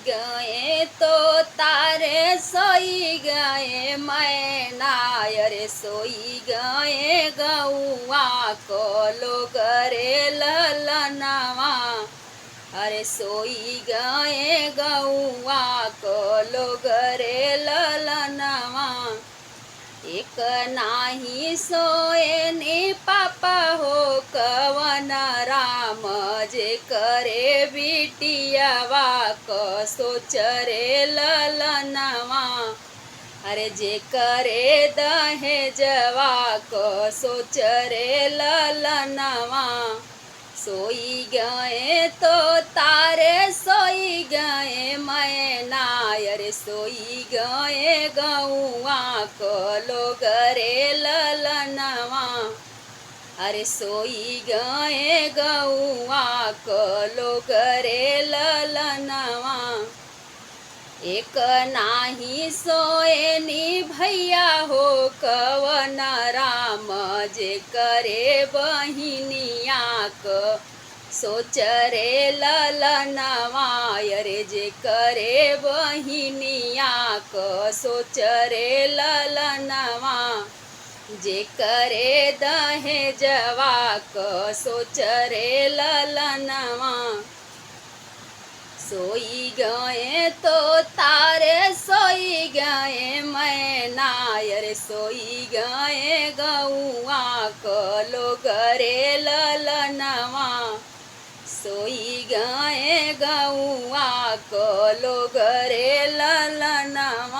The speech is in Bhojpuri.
गए तो तारे सोई गए मैना रे सोई गए गौआ को लोग रे ललनवा अरे सोई गए गौआ को लोग रे ललनवा एक नाही सोए ने पापा हो कवन राम जे करे बिटियावा को सोच रे ललनवा अरे जे करे दहेजवा को सोच रे ललनवा सोई गए तो तारे सोई गए मैना अरे सोई गए गौआ को लोग रे ललनवा अरे सोई गए गौआ को लोग रे ललनवा एक नाही सोए नी भैया हो कवन राम जे करे बहिनिया को सोच रे ललनवा अरे जे करे बहिनिया को सोच रे ललनवा जे करे दहेजवा को सोच रे ललनवा सोई गए तो तारे सोई गए मैना रे सोई गए गौआ को लोग रे ललनवा सोई गए गौआ को लोग रे